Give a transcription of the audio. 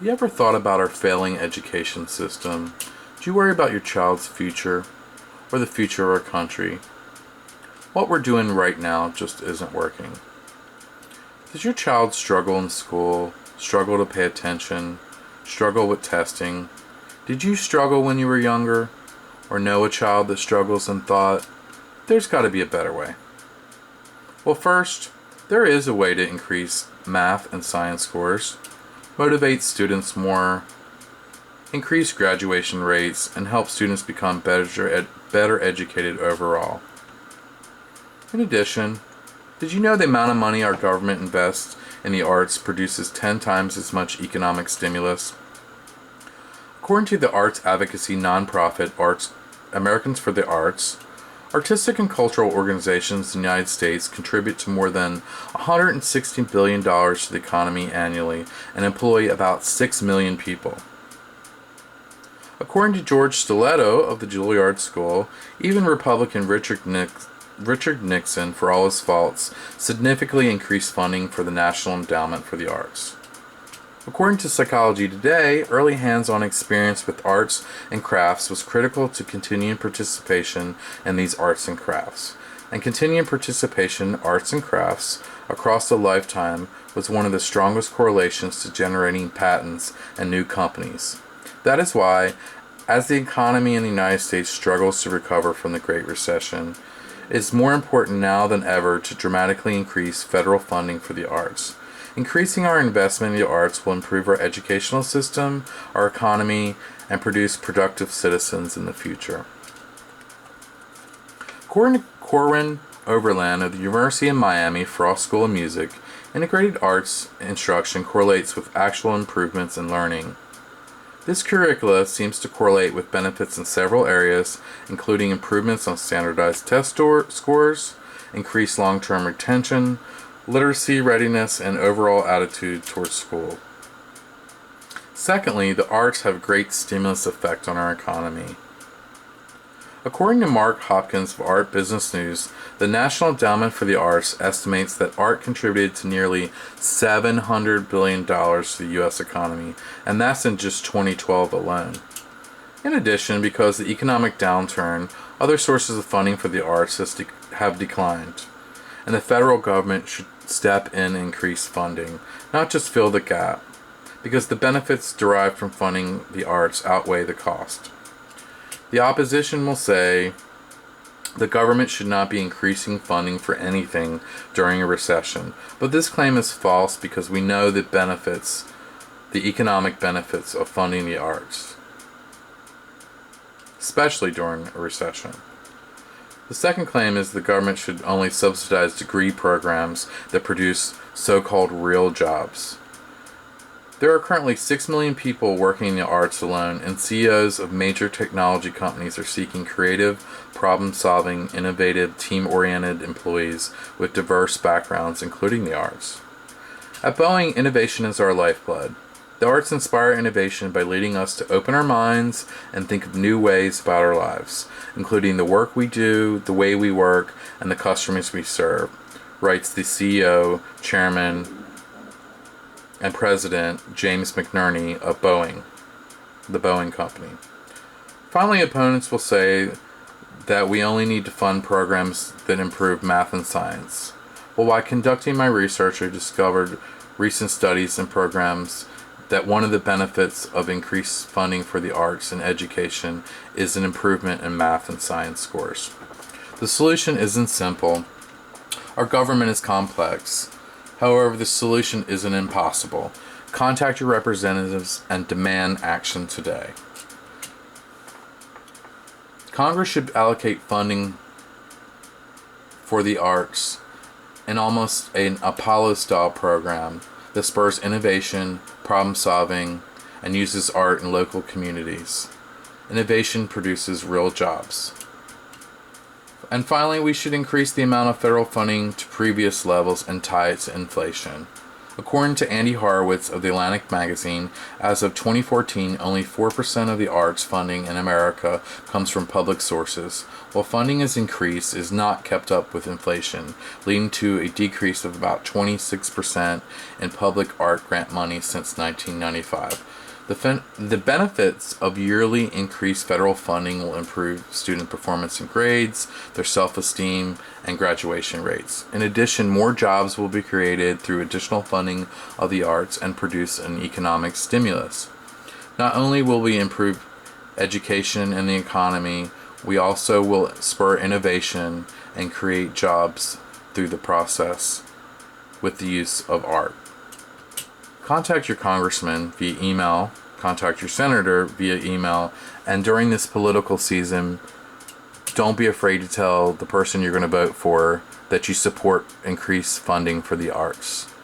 You ever thought about our failing education system? Do you worry about your child's future or the future of our country? What we're doing right now just isn't working. Does your child struggle in school, struggle to pay attention, struggle with testing? Did you struggle when you were younger? Or know a child that struggles and thought, there's got to be a better way? Well, first, there is a way to increase math and science scores, motivate students more, increase graduation rates, and help students become better educated overall. In addition, did you know the amount of money our government invests in the arts produces 10 times as much economic stimulus? According to the arts advocacy nonprofit Americans for the Arts, artistic and cultural organizations in the United States contribute to more than $160 billion to the economy annually and employ about 6 million people. According to George Stiletto of the Juilliard School, even Republican Richard Nixon, for all his faults, significantly increased funding for the National Endowment for the Arts. According to Psychology Today, early hands-on experience with arts and crafts was critical to continuing participation in these arts and crafts. And continuing participation in arts and crafts across a lifetime was one of the strongest correlations to generating patents and new companies. That is why, as the economy in the United States struggles to recover from the Great Recession, it is more important now than ever to dramatically increase federal funding for the arts. Increasing our investment in the arts will improve our educational system, our economy, and produce productive citizens in the future. According to Corwin Overland of the University of Miami Frost School of Music, integrated arts instruction correlates with actual improvements in learning. This curricula seems to correlate with benefits in several areas, including improvements on standardized test scores, increased long-term retention, literacy readiness, and overall attitude towards school. Secondly, the arts have a great stimulus effect on our economy. According to Mark Hopkins of Art Business News, the National Endowment for the Arts estimates that art contributed to nearly $700 billion to the U.S. economy, and that's in just 2012 alone. In addition, because of the economic downturn, other sources of funding for the arts have declined, and the federal government should step in and increase funding, not just fill the gap, because the benefits derived from funding the arts outweigh the cost. The opposition will say the government should not be increasing funding for anything during a recession, but this claim is false because we know the economic benefits of funding the arts, especially during a recession. The second claim is the government should only subsidize degree programs that produce so-called real jobs. There are currently 6 million people working in the arts alone, and CEOs of major technology companies are seeking creative, problem-solving, innovative, team-oriented employees with diverse backgrounds, including the arts. At Boeing, innovation is our lifeblood. The arts inspire innovation by leading us to open our minds and think of new ways about our lives, including the work we do, the way we work, and the customers we serve, writes the CEO, Chairman, and President James McNerney of Boeing, the Boeing Company. Finally, opponents will say that we only need to fund programs that improve math and science. Well, while conducting my research, I discovered recent studies and programs that one of the benefits of increased funding for the arts and education is an improvement in math and science scores. The solution isn't simple. Our government is complex. However, the solution isn't impossible. Contact your representatives and demand action today. Congress should allocate funding for the arts in almost an Apollo-style program that spurs innovation, problem-solving, and uses art in local communities. Innovation produces real jobs. And finally, we should increase the amount of federal funding to previous levels and tie it to inflation. According to Andy Horowitz of the Atlantic magazine, as of 2014, only 4% of the arts funding in America comes from public sources. While funding has increased, it is not kept up with inflation, leading to a decrease of about 26% in public art grant money since 1995. The benefits of yearly increased federal funding will improve student performance and grades, their self-esteem, and graduation rates. In addition, more jobs will be created through additional funding of the arts and produce an economic stimulus. Not only will we improve education and the economy, we also will spur innovation and create jobs through the process with the use of art. Contact your congressman via email, contact your senator via email, and during this political season, don't be afraid to tell the person you're going to vote for that you support increased funding for the arts.